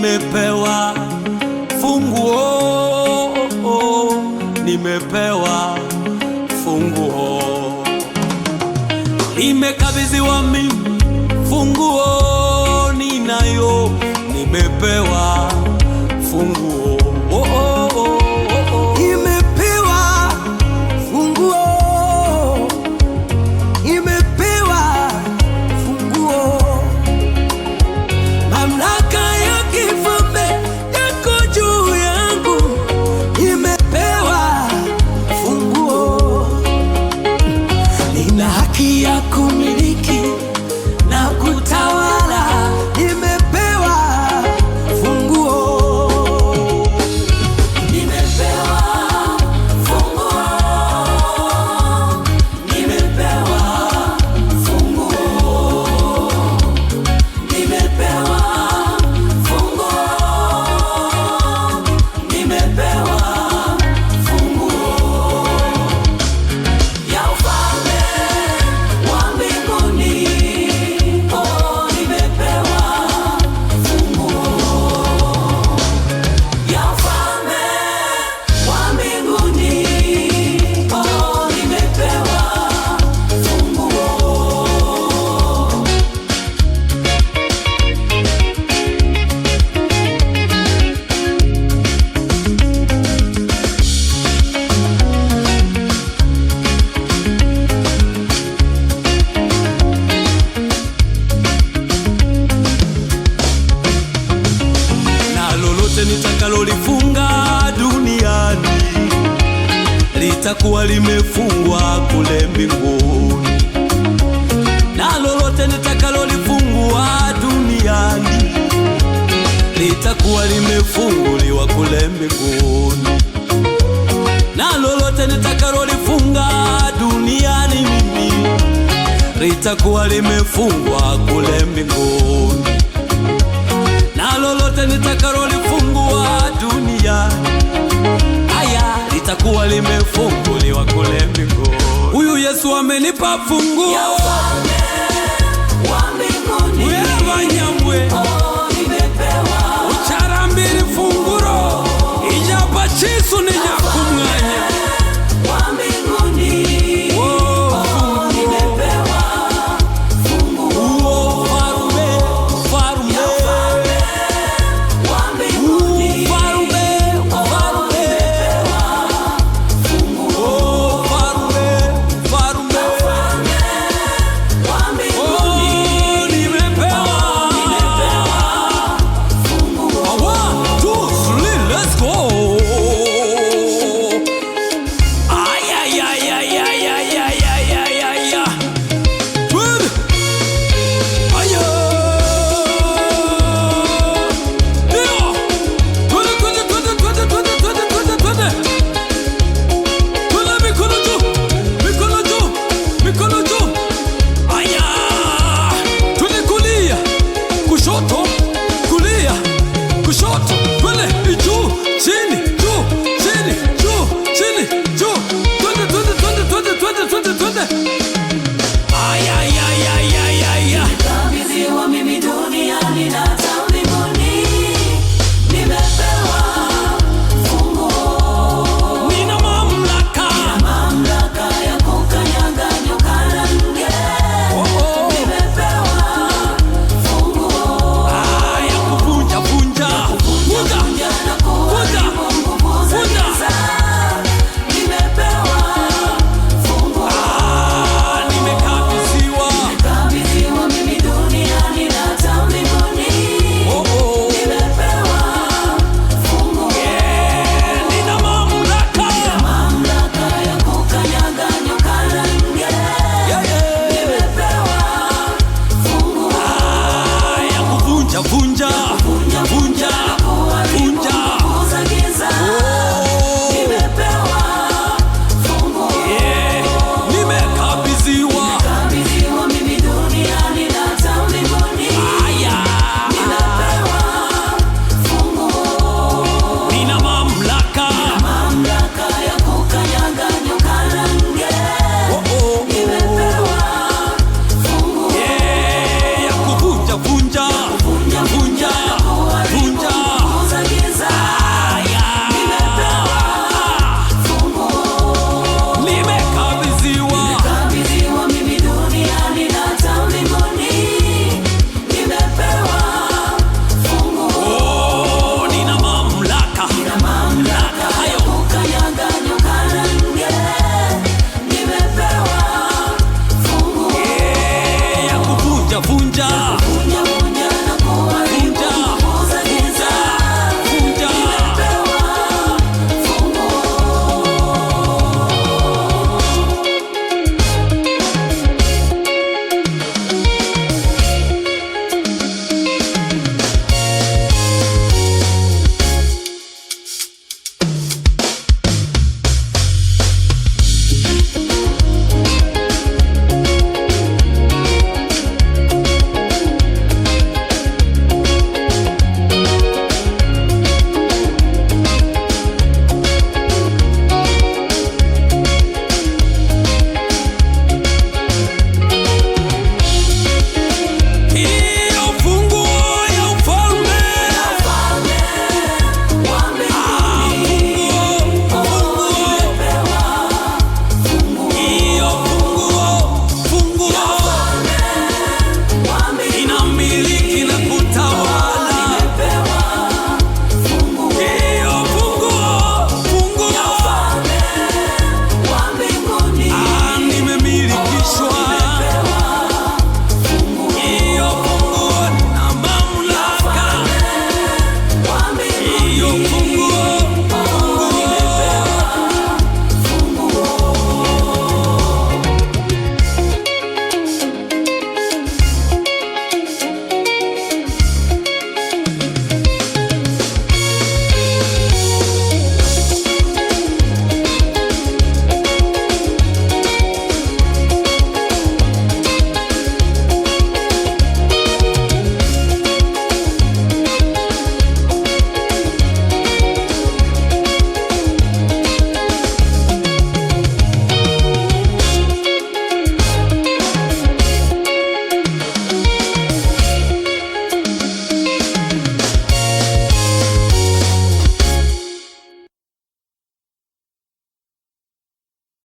nimepewa funguo, nimepewa funguo, nimekabidhiwa mimi funguo, ninayo, nimepewa funguo, nimepewa funguo, nimepewa funguo, mamlaka ya kifalme yako juu yangu, nimepewa funguo, nina haki ya kumiliki na kutawala, nimepewa funguo, nimepewa funguo, nimepewa funguo, nimepewa funguo, nimepewa funguo ya ufalme wa mbinguni. Oh, nimepewa funguo ya ufalme wa mbinguni. Oh, nimepewa funguo. na lolote nitakalolifunga duniani litakuwa limefungwa kule mbinguni, na lolote nitakalolifungua duniani litakuwa limefunguliwa kule mbinguni, na lolote nitakalolifunga duniani mimi litakuwa limefungwa kule mbinguni, na lolote nitakalolifungua duniani aya litakuwa limefunguliwa kule mbinguni. Huyu Yesu amenipa funguo Ya ufalme wa mbinguni. Wanyamwe Nimepewa ucharambiri funguro ijapa chisu ni nyakumwanya wa mbinguni. Nimepewa funguo farume ya ufalme wa mbinguni. Nimepewa funguo farume wa mbinguni. vunja